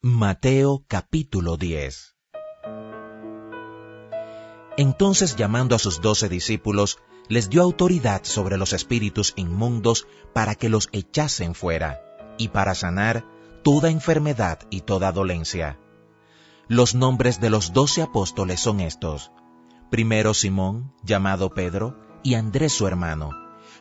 Mateo capítulo 10. Entonces, llamando a sus 12 discípulos, les dio autoridad sobre los espíritus inmundos para que los echasen fuera, y para sanar toda enfermedad y toda dolencia. Los nombres de los 12 apóstoles son estos: primero Simón, llamado Pedro, y Andrés su hermano,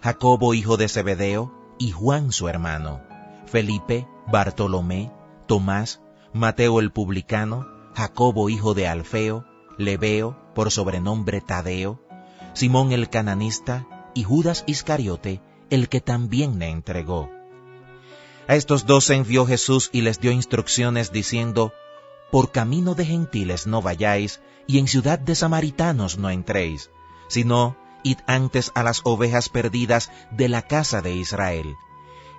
Jacobo hijo de Zebedeo, y Juan su hermano, Felipe, Bartolomé, Tomás, Mateo el publicano, Jacobo hijo de Alfeo, Lebeo, por sobrenombre Tadeo, Simón el cananista, y Judas Iscariote, el que también le entregó. A estos 12 envió Jesús y les dio instrucciones diciendo: por camino de gentiles no vayáis, y en ciudad de samaritanos no entréis, sino id antes a las ovejas perdidas de la casa de Israel.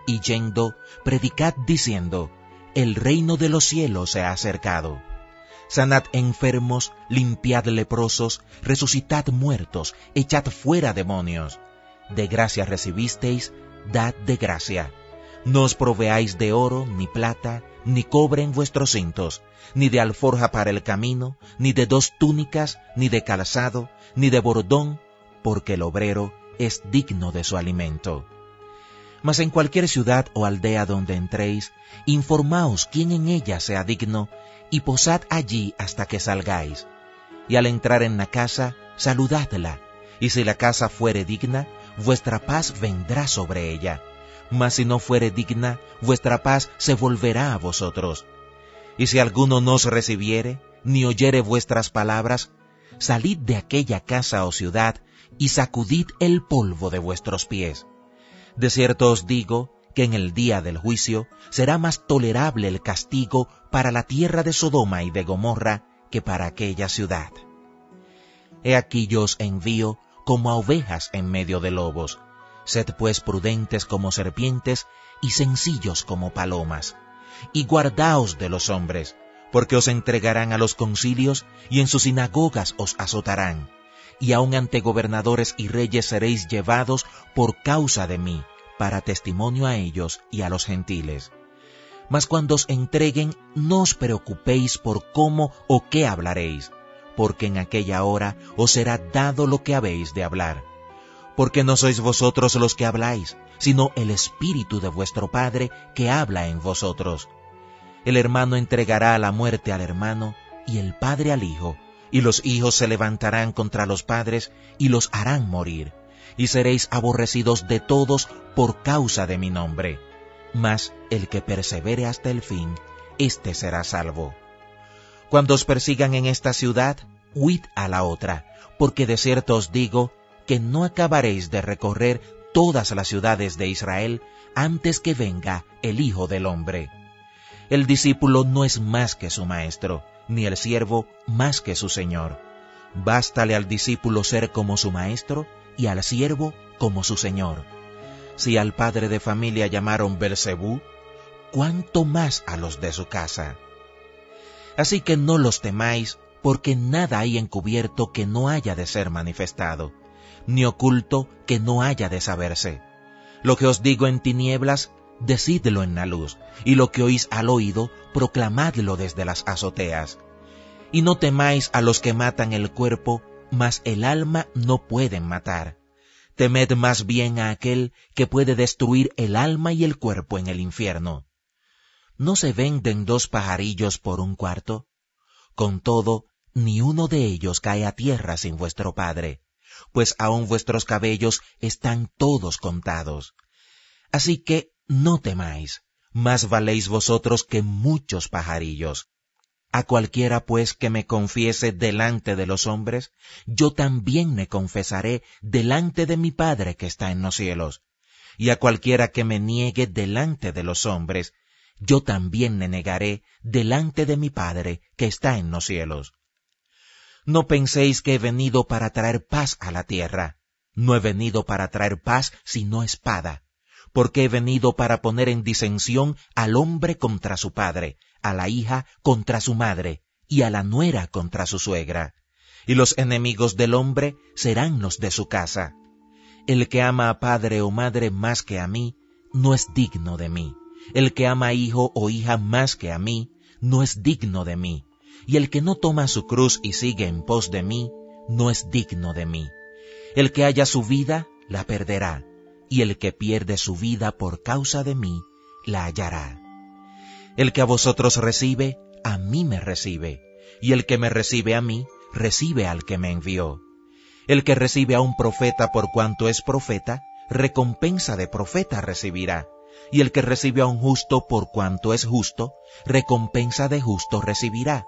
Y yendo, predicad diciendo: el reino de los cielos se ha acercado. Sanad enfermos, limpiad leprosos, resucitad muertos, echad fuera demonios. De gracia recibisteis, dad de gracia. No os proveáis de oro, ni plata, ni cobre en vuestros cintos, ni de alforja para el camino, ni de 2 túnicas, ni de calzado, ni de bordón, porque el obrero es digno de su alimento. Mas en cualquier ciudad o aldea donde entréis, informaos quién en ella sea digno, y posad allí hasta que salgáis. Y al entrar en la casa, saludadla, y si la casa fuere digna, vuestra paz vendrá sobre ella. Mas si no fuere digna, vuestra paz se volverá a vosotros. Y si alguno no os recibiere, ni oyere vuestras palabras, salid de aquella casa o ciudad, y sacudid el polvo de vuestros pies. De cierto os digo que en el día del juicio será más tolerable el castigo para la tierra de Sodoma y de Gomorra que para aquella ciudad. He aquí yo os envío como a ovejas en medio de lobos. Sed pues prudentes como serpientes y sencillos como palomas. Y guardaos de los hombres, porque os entregarán a los concilios y en sus sinagogas os azotarán. Y aun ante gobernadores y reyes seréis llevados por causa de mí, para testimonio a ellos y a los gentiles. Mas cuando os entreguen, no os preocupéis por cómo o qué hablaréis, porque en aquella hora os será dado lo que habéis de hablar. Porque no sois vosotros los que habláis, sino el Espíritu de vuestro Padre que habla en vosotros. El hermano entregará a la muerte al hermano, y el padre al hijo, y los hijos se levantarán contra los padres, y los harán morir. Y seréis aborrecidos de todos por causa de mi nombre. Mas el que persevere hasta el fin, éste será salvo. Cuando os persigan en esta ciudad, huid a la otra, porque de cierto os digo que no acabaréis de recorrer todas las ciudades de Israel antes que venga el Hijo del Hombre. El discípulo no es más que su maestro, ni el siervo más que su señor. Bástale al discípulo ser como su maestro, y al siervo como su señor. Si al padre de familia llamaron Belzebú, ¿cuánto más a los de su casa? Así que no los temáis, porque nada hay encubierto que no haya de ser manifestado, ni oculto que no haya de saberse. Lo que os digo en tinieblas, decidlo en la luz, y lo que oís al oído, proclamadlo desde las azoteas. Y no temáis a los que matan el cuerpo, mas el alma no pueden matar. Temed más bien a aquel que puede destruir el alma y el cuerpo en el infierno. ¿No se venden 2 pajarillos por 1 cuarto? Con todo, ni uno de ellos cae a tierra sin vuestro Padre, pues aún vuestros cabellos están todos contados. Así que no temáis, más valéis vosotros que muchos pajarillos. A cualquiera pues que me confiese delante de los hombres, yo también me confesaré delante de mi Padre que está en los cielos. Y a cualquiera que me niegue delante de los hombres, yo también le negaré delante de mi Padre que está en los cielos. No penséis que he venido para traer paz a la tierra. No he venido para traer paz, sino espada. Porque he venido para poner en disensión al hombre contra su padre, a la hija contra su madre, y a la nuera contra su suegra. Y los enemigos del hombre serán los de su casa. El que ama a padre o madre más que a mí, no es digno de mí. El que ama a hijo o hija más que a mí, no es digno de mí, y el que no toma su cruz y sigue en pos de mí, no es digno de mí. El que haya su vida, la perderá, y el que pierde su vida por causa de mí, la hallará. El que a vosotros recibe, a mí me recibe, y el que me recibe a mí, recibe al que me envió. El que recibe a un profeta por cuanto es profeta, recompensa de profeta recibirá, y el que recibe a un justo por cuanto es justo, recompensa de justo recibirá.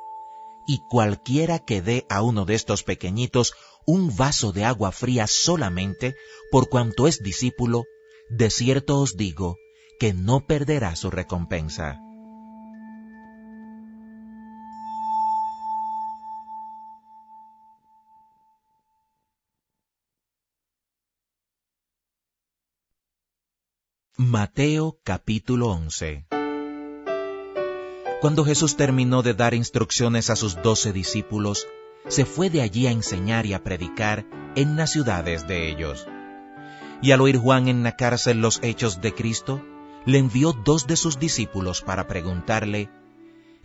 Y cualquiera que dé a uno de estos pequeñitos un vaso de agua fría solamente, por cuanto es discípulo, de cierto os digo que no perderá su recompensa. Mateo capítulo 11. Cuando Jesús terminó de dar instrucciones a sus 12 discípulos, se fue de allí a enseñar y a predicar en las ciudades de ellos. Y al oír Juan en la cárcel los hechos de Cristo, le envió 2 de sus discípulos para preguntarle,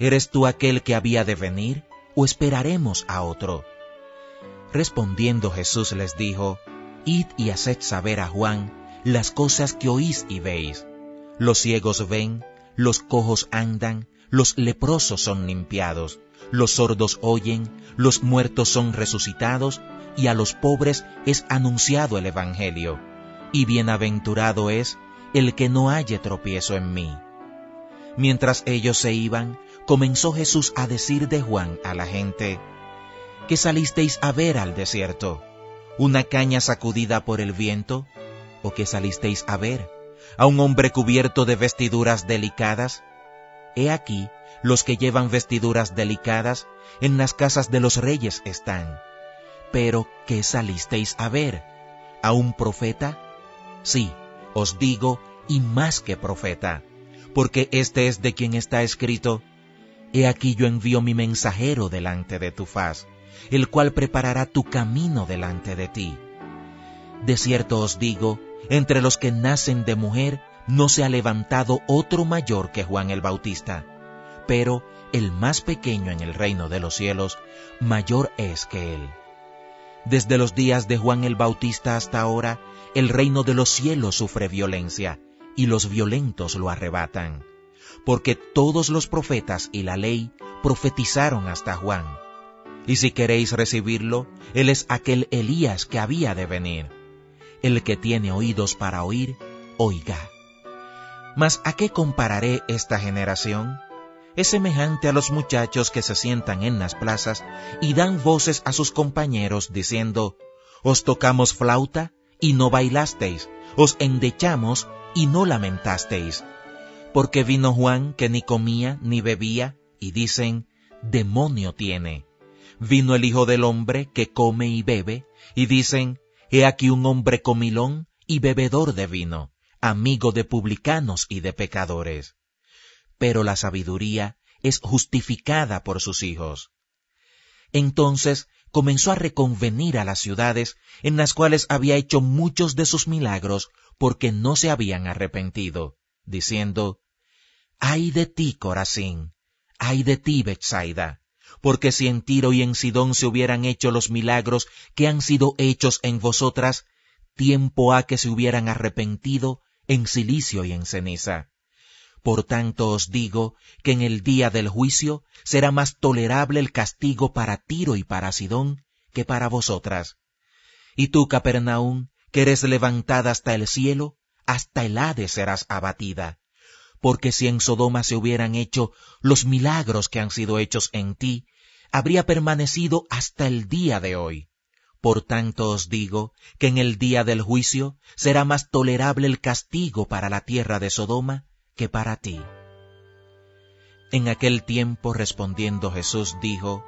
¿eres tú aquel que había de venir, o esperaremos a otro? Respondiendo Jesús les dijo, id y haced saber a Juan las cosas que oís y veis. Los ciegos ven, los cojos andan, los leprosos son limpiados, los sordos oyen, los muertos son resucitados, y a los pobres es anunciado el Evangelio. Y bienaventurado es el que no halle tropiezo en mí. Mientras ellos se iban, comenzó Jesús a decir de Juan a la gente, ¿qué salisteis a ver al desierto? ¿Una caña sacudida por el viento? ¿O qué salisteis a ver? ¿A un hombre cubierto de vestiduras delicadas? He aquí, los que llevan vestiduras delicadas, en las casas de los reyes están. Pero, ¿qué salisteis a ver? ¿A un profeta? Sí, os digo, y más que profeta, porque este es de quien está escrito, he aquí yo envío mi mensajero delante de tu faz, el cual preparará tu camino delante de ti. De cierto os digo, entre los que nacen de mujer, no se ha levantado otro mayor que Juan el Bautista, pero el más pequeño en el reino de los cielos, mayor es que él. Desde los días de Juan el Bautista hasta ahora, el reino de los cielos sufre violencia, y los violentos lo arrebatan. Porque todos los profetas y la ley profetizaron hasta Juan. Y si queréis recibirlo, él es aquel Elías que había de venir. El que tiene oídos para oír, oiga. Mas ¿a qué compararé esta generación? Es semejante a los muchachos que se sientan en las plazas y dan voces a sus compañeros diciendo, os tocamos flauta y no bailasteis, os endechamos y no lamentasteis. Porque vino Juan que ni comía ni bebía, y dicen, demonio tiene. Vino el Hijo del Hombre que come y bebe, y dicen, he aquí un hombre comilón y bebedor de vino, amigo de publicanos y de pecadores. Pero la sabiduría es justificada por sus hijos. Entonces comenzó a reconvenir a las ciudades en las cuales había hecho muchos de sus milagros porque no se habían arrepentido, diciendo, ay de ti, Corazín, ay de ti, Betsaida, porque si en Tiro y en Sidón se hubieran hecho los milagros que han sido hechos en vosotras, tiempo ha que se hubieran arrepentido en cilicio y en ceniza. Por tanto os digo que en el día del juicio será más tolerable el castigo para Tiro y para Sidón que para vosotras. Y tú, Capernaum, que eres levantada hasta el cielo, hasta el Hades serás abatida. Porque si en Sodoma se hubieran hecho los milagros que han sido hechos en ti, habría permanecido hasta el día de hoy. Por tanto os digo que en el día del juicio será más tolerable el castigo para la tierra de Sodoma que para ti. En aquel tiempo respondiendo Jesús dijo,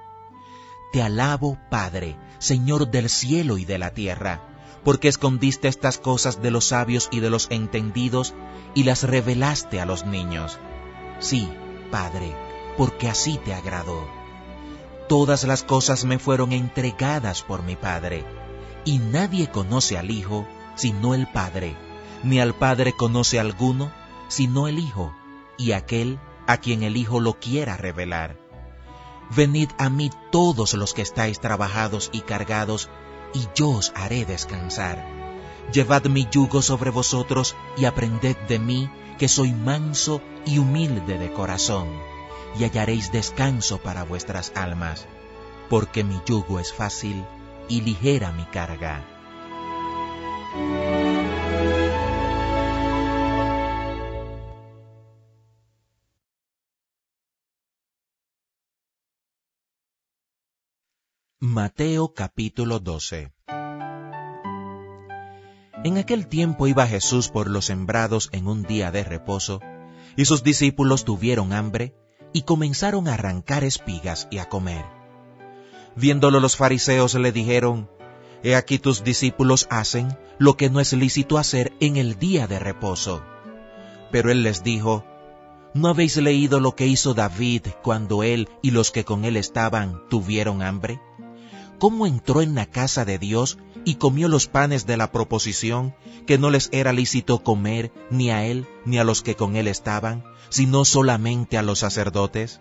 te alabo, Padre, Señor del cielo y de la tierra, porque escondiste estas cosas de los sabios y de los entendidos y las revelaste a los niños. Sí, Padre, porque así te agradó. Todas las cosas me fueron entregadas por mi Padre, y nadie conoce al Hijo sino el Padre, ni al Padre conoce alguno sino el Hijo, y aquel a quien el Hijo lo quiera revelar. Venid a mí todos los que estáis trabajados y cargados, y yo os haré descansar. Llevad mi yugo sobre vosotros y aprended de mí, que soy manso y humilde de corazón, y hallaréis descanso para vuestras almas, porque mi yugo es fácil y ligera mi carga. Mateo capítulo 12. En aquel tiempo iba Jesús por los sembrados en un día de reposo, y sus discípulos tuvieron hambre, y comenzaron a arrancar espigas y a comer. Viéndolo los fariseos le dijeron: He aquí tus discípulos hacen lo que no es lícito hacer en el día de reposo. Pero él les dijo: ¿No habéis leído lo que hizo David cuando él y los que con él estaban tuvieron hambre? ¿Cómo entró en la casa de Dios y comió los panes de la proposición, que no les era lícito comer ni a él ni a los que con él estaban, sino solamente a los sacerdotes?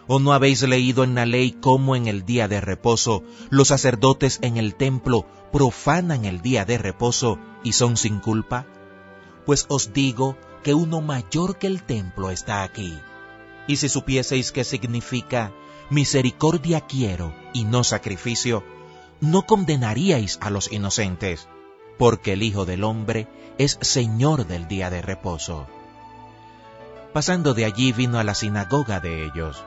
¿O no habéis leído en la ley cómo en el día de reposo los sacerdotes en el templo profanan el día de reposo y son sin culpa? Pues os digo que uno mayor que el templo está aquí. Y si supieseis qué significa misericordia quiero y no sacrificio, no condenaríais a los inocentes, porque el Hijo del Hombre es Señor del día de reposo. Pasando de allí vino a la sinagoga de ellos,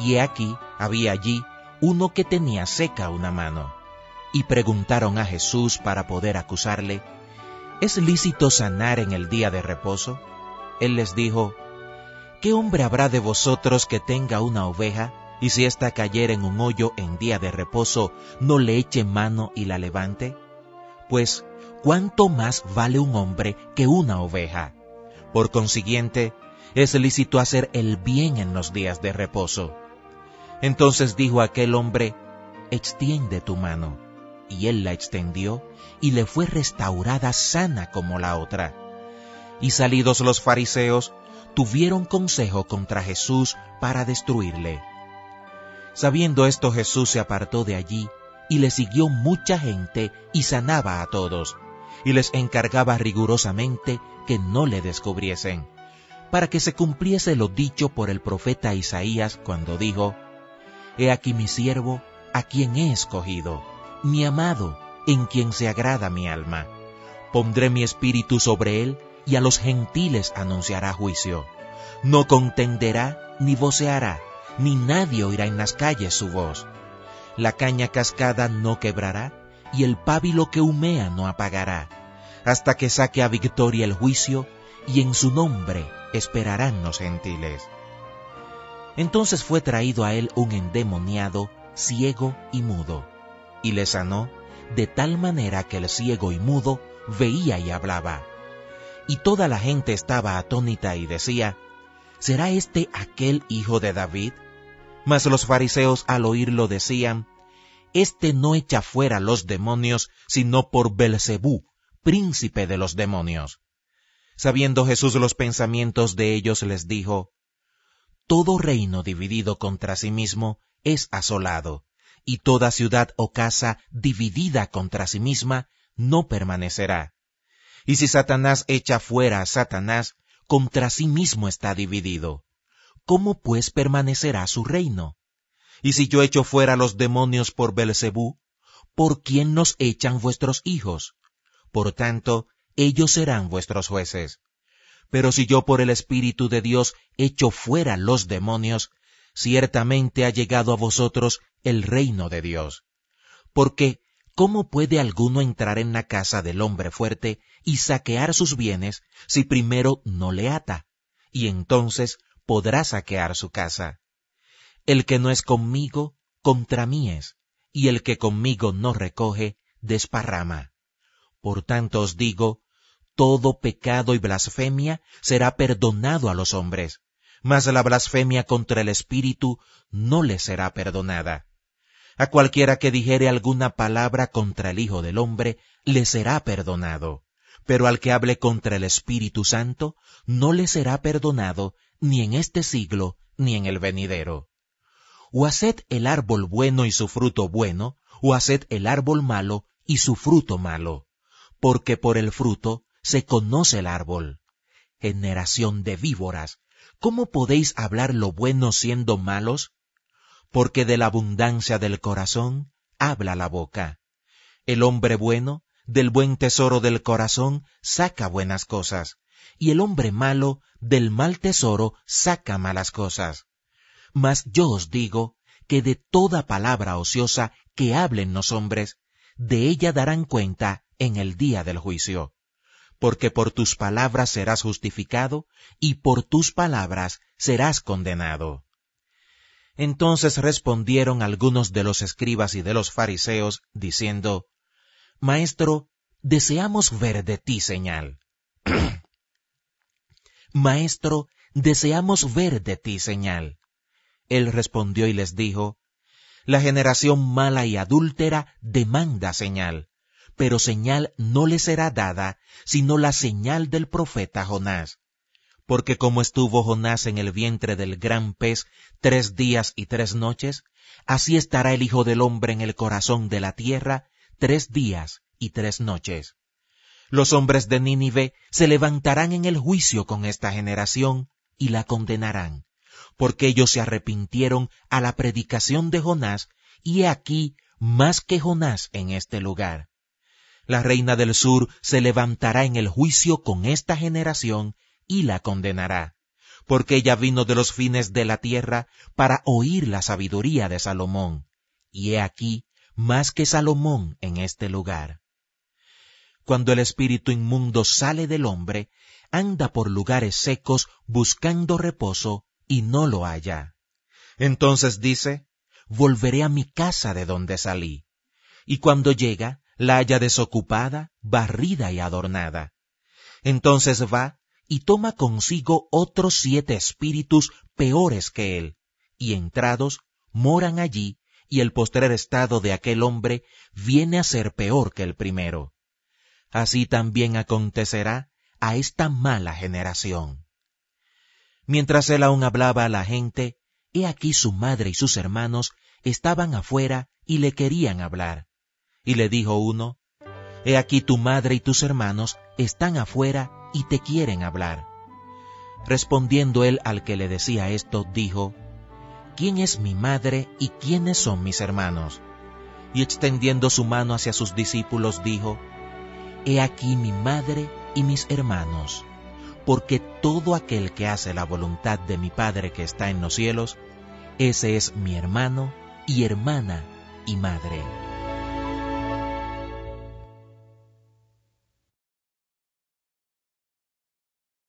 y he aquí había allí uno que tenía seca una mano, y preguntaron a Jesús para poder acusarle: ¿Es lícito sanar en el día de reposo? Él les dijo: ¿Qué hombre habrá de vosotros que tenga una oveja, y si ésta cayera en un hoyo en día de reposo, no le eche mano y la levante? Pues, ¿cuánto más vale un hombre que una oveja? Por consiguiente, es lícito hacer el bien en los días de reposo. Entonces dijo aquel hombre: Extiende tu mano. Y él la extendió, y le fue restaurada sana como la otra. Y salidos los fariseos, tuvieron consejo contra Jesús para destruirle. Sabiendo esto, Jesús se apartó de allí, y le siguió mucha gente, y sanaba a todos, y les encargaba rigurosamente que no le descubriesen, para que se cumpliese lo dicho por el profeta Isaías cuando dijo: He aquí mi siervo, a quien he escogido, mi amado, en quien se agrada mi alma. Pondré mi espíritu sobre él, y a los gentiles anunciará juicio. No contenderá ni voceará, ni nadie oirá en las calles su voz. La caña cascada no quebrará, y el pábilo que humea no apagará, hasta que saque a victoria el juicio, y en su nombre esperarán los gentiles. Entonces fue traído a él un endemoniado, ciego y mudo, y le sanó, de tal manera que el ciego y mudo veía y hablaba. Y toda la gente estaba atónita y decía: ¿Será este aquel hijo de David? Mas los fariseos al oírlo decían: Este no echa fuera los demonios, sino por Belcebú, príncipe de los demonios. Sabiendo Jesús los pensamientos de ellos, les dijo: Todo reino dividido contra sí mismo es asolado, y toda ciudad o casa dividida contra sí misma no permanecerá. Y si Satanás echa fuera a Satanás, contra sí mismo está dividido. ¿Cómo pues permanecerá su reino? Y si yo echo fuera los demonios por Belcebú, ¿por quién nos echan vuestros hijos? Por tanto, ellos serán vuestros jueces. Pero si yo por el Espíritu de Dios echo fuera los demonios, ciertamente ha llegado a vosotros el reino de Dios. Porque, ¿cómo puede alguno entrar en la casa del hombre fuerte y saquear sus bienes si primero no le ata? Y entonces podrá saquear su casa. El que no es conmigo, contra mí es, y el que conmigo no recoge, desparrama. Por tanto os digo, todo pecado y blasfemia será perdonado a los hombres, mas la blasfemia contra el Espíritu no le será perdonada. A cualquiera que dijere alguna palabra contra el Hijo del Hombre, le será perdonado, pero al que hable contra el Espíritu Santo, no le será perdonado, ni en este siglo, ni en el venidero. O haced el árbol bueno y su fruto bueno, o haced el árbol malo y su fruto malo, porque por el fruto se conoce el árbol. Generación de víboras, ¿cómo podéis hablar lo bueno siendo malos? Porque de la abundancia del corazón habla la boca. El hombre bueno, del buen tesoro del corazón, saca buenas cosas, y el hombre malo, del mal tesoro, saca malas cosas. Mas yo os digo que de toda palabra ociosa que hablen los hombres, de ella darán cuenta en el día del juicio. Porque por tus palabras serás justificado, y por tus palabras serás condenado. Entonces respondieron algunos de los escribas y de los fariseos, diciendo, Maestro, deseamos ver de ti señal. Maestro, deseamos ver de ti señal. Él respondió y les dijo, La generación mala y adúltera demanda señal, pero señal no le será dada, sino la señal del profeta Jonás. Porque como estuvo Jonás en el vientre del gran pez 3 días y 3 noches, así estará el Hijo del Hombre en el corazón de la tierra 3 días y 3 noches. Los hombres de Nínive se levantarán en el juicio con esta generación y la condenarán, porque ellos se arrepintieron a la predicación de Jonás, y he aquí más que Jonás en este lugar. La reina del sur se levantará en el juicio con esta generación y la condenará, porque ella vino de los fines de la tierra para oír la sabiduría de Salomón, y he aquí más que Salomón en este lugar. Cuando el espíritu inmundo sale del hombre, anda por lugares secos buscando reposo y no lo halla. Entonces dice, volveré a mi casa de donde salí. Y cuando llega, la halla desocupada, barrida y adornada. Entonces va y toma consigo otros 7 espíritus peores que él, y entrados, moran allí, y el postrer estado de aquel hombre viene a ser peor que el primero. Así también acontecerá a esta mala generación. Mientras él aún hablaba a la gente, he aquí su madre y sus hermanos estaban afuera y le querían hablar. Y le dijo uno, he aquí tu madre y tus hermanos están afuera y te quieren hablar. Respondiendo él al que le decía esto, dijo, ¿quién es mi madre y quiénes son mis hermanos? Y extendiendo su mano hacia sus discípulos, dijo, he aquí mi madre y mis hermanos, porque todo aquel que hace la voluntad de mi Padre que está en los cielos, ese es mi hermano y hermana y madre.